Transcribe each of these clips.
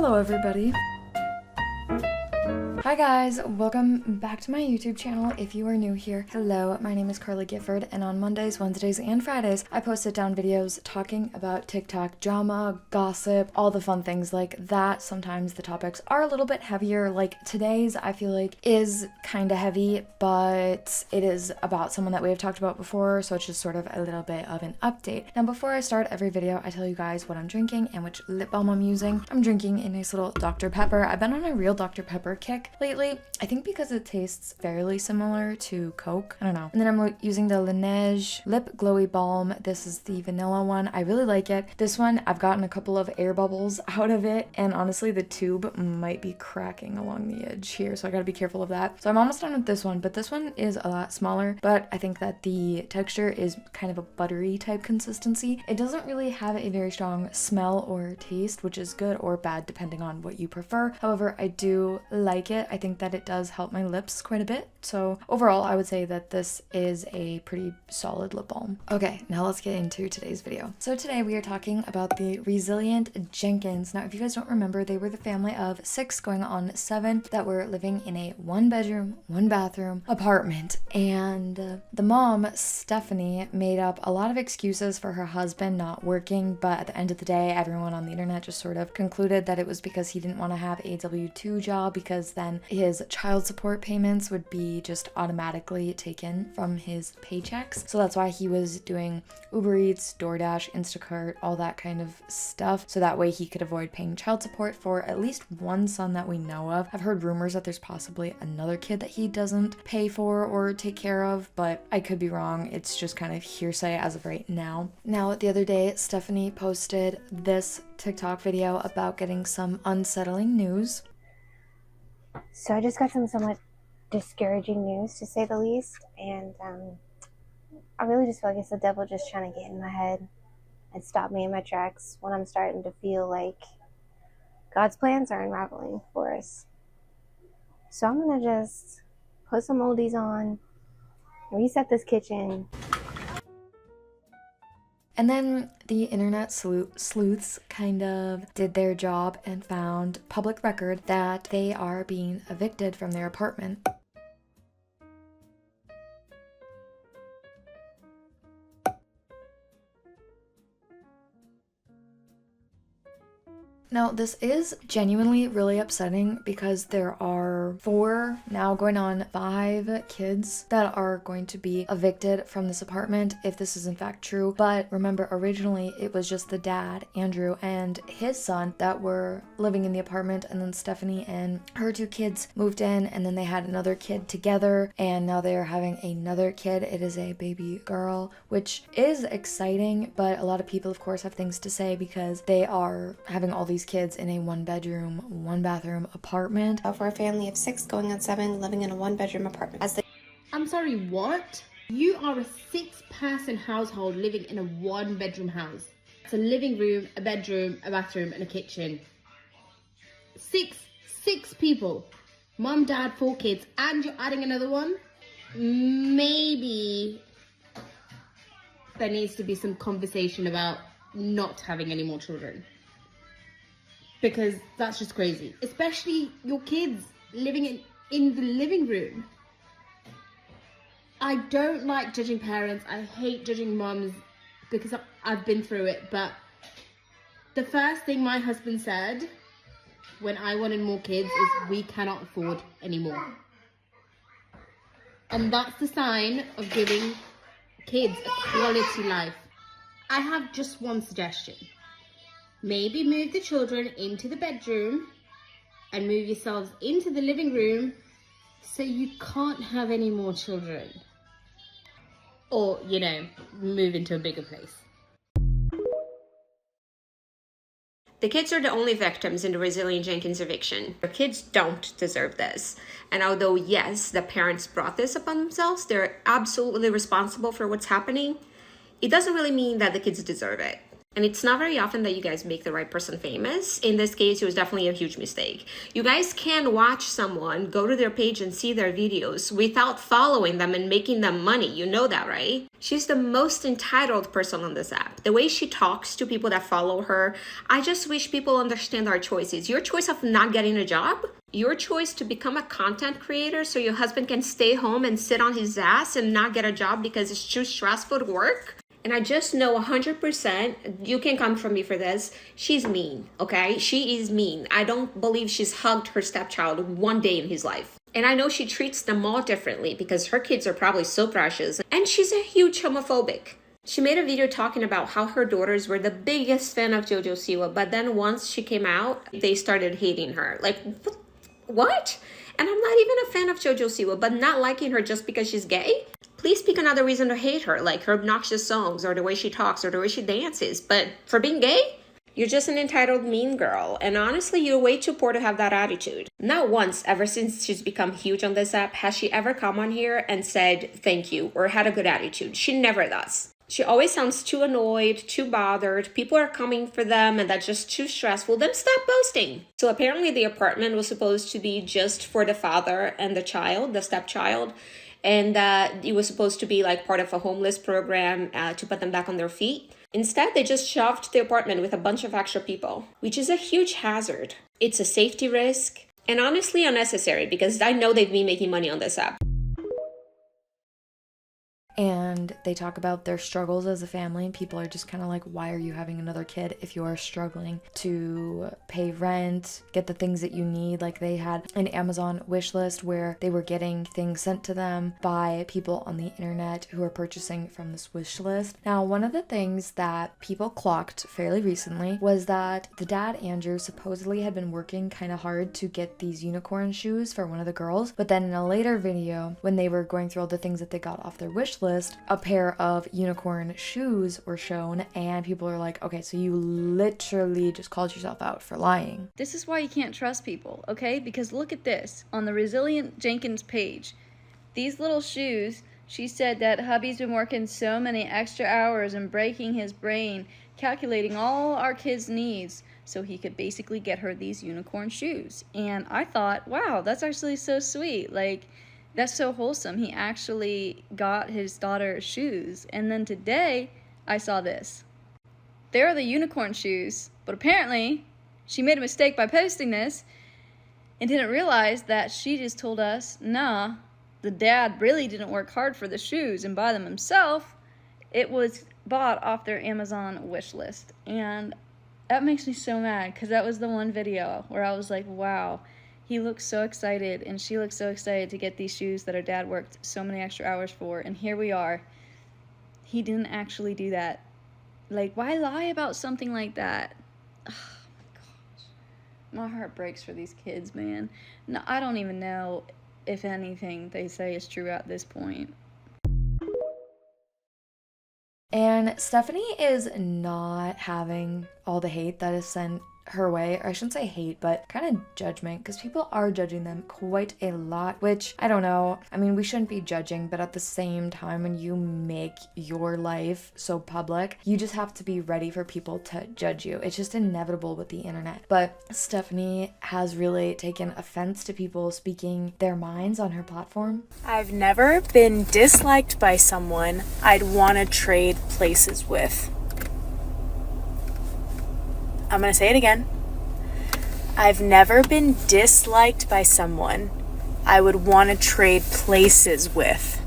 Hello everybody. Hi guys, welcome back to my YouTube channel. If you are new here, hello, my name is Carly Gifford, and on Mondays, Wednesdays, and Fridays, I post sit-down videos talking about TikTok drama, gossip, all the fun things like that. Sometimes the topics are a little bit heavier, like today's I feel like is kind of heavy, but it is about someone that we have talked about before, so it's just sort of a little bit of an update. Now before I start every video, I tell you guys what I'm drinking and which lip balm I'm using. I'm drinking a nice little Dr. Pepper. I've been on a real Dr. Pepper kick lately, I think because it tastes fairly similar to Coke. I don't know. And then I'm using the Laneige Lip Glowy Balm. This is the vanilla one. I really like it. This one, I've gotten a couple of air bubbles out of it, and honestly, the tube might be cracking along the edge here, so I gotta be careful of that. So I'm almost done with this one, but this one is a lot smaller, but I think that the texture is kind of a buttery type consistency. It doesn't really have a very strong smell or taste, which is good or bad depending on what you prefer. However, I do like it. I think that it does help my lips quite a bit. So overall, I would say that this is a pretty solid lip balm. Okay, now let's get into today's video. So today we are talking about the Resilient Jenkins. Now, if you guys don't remember, they were the family of 6 going on 7 that were living in a 1-bedroom, 1-bathroom apartment. And the mom, Stephanie, made up a lot of excuses for her husband not working, but at the end of the day, everyone on the internet just sort of concluded that it was because he didn't want to have a W-2 job, because then his child support payments would be just automatically taken from his paychecks. So that's why he was doing Uber Eats, DoorDash, Instacart, all that kind of stuff. So that way he could avoid paying child support for at least one son that we know of. I've heard rumors that there's possibly another kid that he doesn't pay for or take care of, but I could be wrong. It's just kind of hearsay as of right now. Now, the other day, Stephanie posted this TikTok video about getting some unsettling news. So I just got some somewhat discouraging news, to say the least, and I really just feel like it's the devil just trying to get in my head and stop me in my tracks when I'm starting to feel like God's plans are unraveling for us. So I'm going to just put some oldies on, reset this kitchen. And then the internet sleuths kind of did their job and found public record that they are being evicted from their apartment. Now, this is genuinely really upsetting because there are 4, now going on 5 kids that are going to be evicted from this apartment if this is in fact true. But remember, originally it was just the dad, Andrew, and his son that were living in the apartment, and then Stephanie and her 2 kids moved in, and then they had another kid together, and now they are having another kid. It is a baby girl, which is exciting, but a lot of people of course have things to say because they are having all these kids in a 1-bedroom, 1-bathroom apartment. For a family of 6 going on 7 living in a 1-bedroom apartment. I'm sorry, what? You are a 6-person household living in a 1-bedroom house. It's a living room, a bedroom, a bathroom, and a kitchen. Six people. Mom, dad, 4 kids, and you're adding another one? Maybe there needs to be some conversation about not having any more children. Because that's just crazy. Especially your kids living in the living room. I don't like judging parents. I hate judging moms because I've been through it. But the first thing my husband said when I wanted more kids is we cannot afford anymore. And that's the sign of giving kids a quality life. I have just one suggestion. Maybe move the children into the bedroom and move yourselves into the living room so you can't have any more children. Or, you know, move into a bigger place. The kids are the only victims in the Resilient Jenkins eviction. Their kids don't deserve this. And although, yes, the parents brought this upon themselves, they're absolutely responsible for what's happening, it doesn't really mean that the kids deserve it. And it's not very often that you guys make the right person famous. In this case, it was definitely a huge mistake. You guys can watch someone, go to their page and see their videos without following them and making them money. You know that, right? She's the most entitled person on this app. The way she talks to people that follow her, I just wish people understand our choices. Your choice of not getting a job, your choice to become a content creator so your husband can stay home and sit on his ass and not get a job because it's too stressful to work. And I just know 100%, you can come from me for this, she's mean, okay? She is mean. I don't believe she's hugged her stepchild one day in his life. And I know she treats them all differently because her kids are probably so precious. And she's a huge homophobic. She made a video talking about how her daughters were the biggest fan of JoJo Siwa, but then once she came out, they started hating her. Like, what? And I'm not even a fan of JoJo Siwa, but not liking her just because she's gay? Please pick another reason to hate her, like her obnoxious songs or the way she talks or the way she dances. But for being gay, you're just an entitled mean girl. And honestly, you're way too poor to have that attitude. Not once, ever since she's become huge on this app, has she ever come on here and said thank you or had a good attitude. She never does. She always sounds too annoyed, too bothered. People are coming for them and that's just too stressful. Then stop posting. So apparently the apartment was supposed to be just for the father and the child, the stepchild. And it was supposed to be like part of a homeless program to put them back on their feet. Instead, they just shoved the apartment with a bunch of extra people, which is a huge hazard. It's a safety risk and honestly unnecessary because I know they've been making money on this app. And they talk about their struggles as a family, and people are just kind of like, why are you having another kid if you are struggling to pay rent, get the things that you need? Like, they had an Amazon wish list where they were getting things sent to them by people on the internet who are purchasing from this wish list. Now, one of the things that people clocked fairly recently was that the dad, Andrew, supposedly had been working kind of hard to get these unicorn shoes for one of the girls, but then in a later video, when they were going through all the things that they got off their wish list, a pair of unicorn shoes were shown, and people are like, okay, so you literally just called yourself out for lying. This is why you can't trust people, okay? Because look at this. On the Resilient Jenkins page, these little shoes, she said that hubby's been working so many extra hours and breaking his brain, calculating all our kids' needs, so he could basically get her these unicorn shoes. And I thought, wow, that's actually so sweet. Like, that's so wholesome. He actually got his daughter shoes. And then today, I saw this. There are the unicorn shoes, but apparently, she made a mistake by posting this and didn't realize that she just told us, nah, the dad really didn't work hard for the shoes and buy them himself. It was bought off their Amazon wish list. And that makes me so mad because that was the one video where I was like, wow. He looks so excited, and she looks so excited to get these shoes that her dad worked so many extra hours for, and here we are. He didn't actually do that. Like, why lie about something like that? Oh my gosh. My heart breaks for these kids, man. No, I don't even know if anything they say is true at this point. And Stephanie is not having all the hate that is sent her way, or I shouldn't say hate, but kind of judgment, because people are judging them quite a lot, which I don't know. I mean, we shouldn't be judging, but at the same time, when you make your life so public, you just have to be ready for people to judge you. It's just inevitable with the internet. But Stephanie has really taken offense to people speaking their minds on her platform. I've never been disliked by someone I'd want to trade places with. I'm going to say it again. I've never been disliked by someone I would want to trade places with.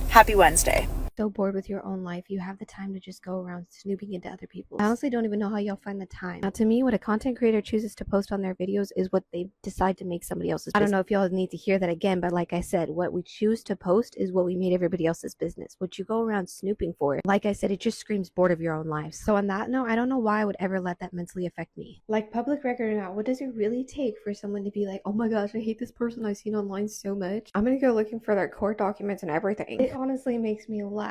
Happy Wednesday. So bored with your own life, you have the time to just go around snooping into other people's. I honestly don't even know how y'all find the time. Now, to me, what a content creator chooses to post on their videos is what they decide to make somebody else's business. I don't know if y'all need to hear that again, but like I said, what we choose to post is what we made everybody else's business. What you go around snooping for, like I said, it just screams bored of your own lives. So on that note, I don't know why I would ever let that mentally affect me. Like, public record or not, what does it really take for someone to be like, oh my gosh, I hate this person I've seen online so much, I'm gonna go looking for their court documents and everything? It honestly makes me laugh.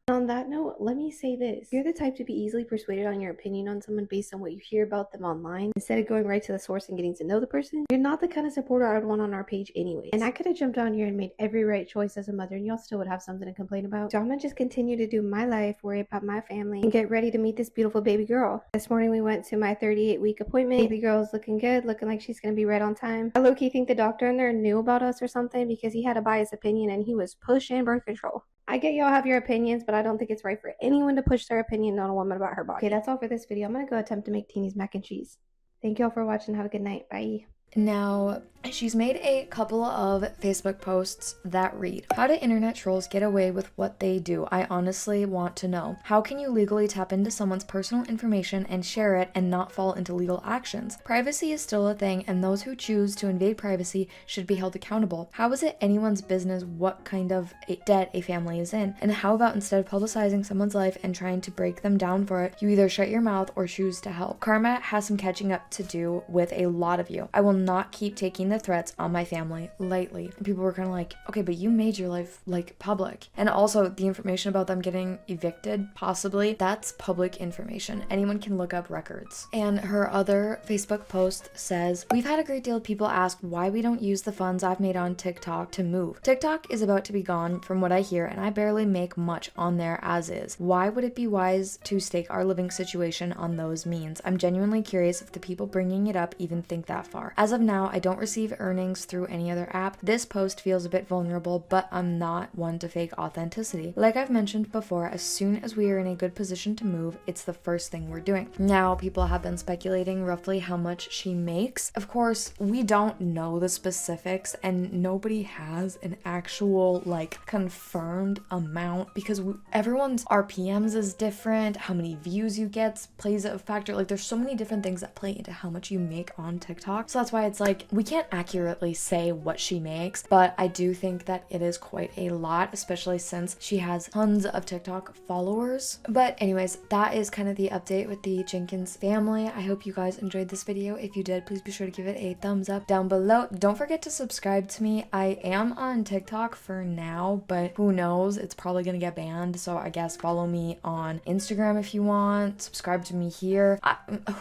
On that note, let me say this. If you're the type to be easily persuaded on your opinion on someone based on what you hear about them online, instead of going right to the source and getting to know the person, you're not the kind of supporter I would want on our page anyways. And I could have jumped on here and made every right choice as a mother, and y'all still would have something to complain about. So I'm gonna just continue to do my life, worry about my family, and get ready to meet this beautiful baby girl. This morning we went to my 38-week appointment. Baby girl's looking good, looking like she's gonna be right on time. I low-key think the doctor in there knew about us or something, because he had a biased opinion and he was pushing birth control. I get y'all have your opinions, but I don't think it's right for anyone to push their opinion on a woman about her body. Okay, that's all for this video. I'm gonna go attempt to make Teeny's mac and cheese. Thank y'all for watching. Have a good night. Bye. Now, she's made a couple of Facebook posts that read, "How do internet trolls get away with what they do? I honestly want to know. How can you legally tap into someone's personal information and share it and not fall into legal actions? Privacy is still a thing, and those who choose to invade privacy should be held accountable. How is it anyone's business what kind of debt a family is in? And how about instead of publicizing someone's life and trying to break them down for it, you either shut your mouth or choose to help? Karma has some catching up to do with a lot of you. I will not keep taking the threats on my family lightly." And people were kind of like, okay, but you made your life like public. And also the information about them getting evicted, possibly, that's public information. Anyone can look up records. And her other Facebook post says, "We've had a great deal of people ask why we don't use the funds I've made on TikTok to move. TikTok is about to be gone from what I hear, and I barely make much on there as is. Why would it be wise to stake our living situation on those means? I'm genuinely curious if the people bringing it up even think that far. As of now, I don't receive earnings through any other app. This post feels a bit vulnerable, but I'm not one to fake authenticity. Like I've mentioned before, as soon as we are in a good position to move, it's the first thing we're doing." Now, people have been speculating roughly how much she makes. Of course, we don't know the specifics, and nobody has an actual, like, confirmed amount, because everyone's RPMs is different. How many views you get plays a factor. Like, there's so many different things that play into how much you make on TikTok. So that's why it's like, we can't accurately say what she makes, but I do think that it is quite a lot, especially since she has tons of TikTok followers. But anyways, that is kind of the update with the Jenkins family. I hope you guys enjoyed this video. If you did, please be sure to give it a thumbs up down below. Don't forget to subscribe to me. I am on TikTok for now, but who knows? It's probably gonna get banned, so I guess follow me on Instagram if you want. Subscribe to me here.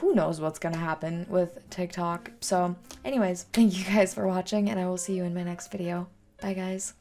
Who knows what's gonna happen with TikTok. So anyways, thank you guys for watching, and I will see you in my next video. Bye, guys.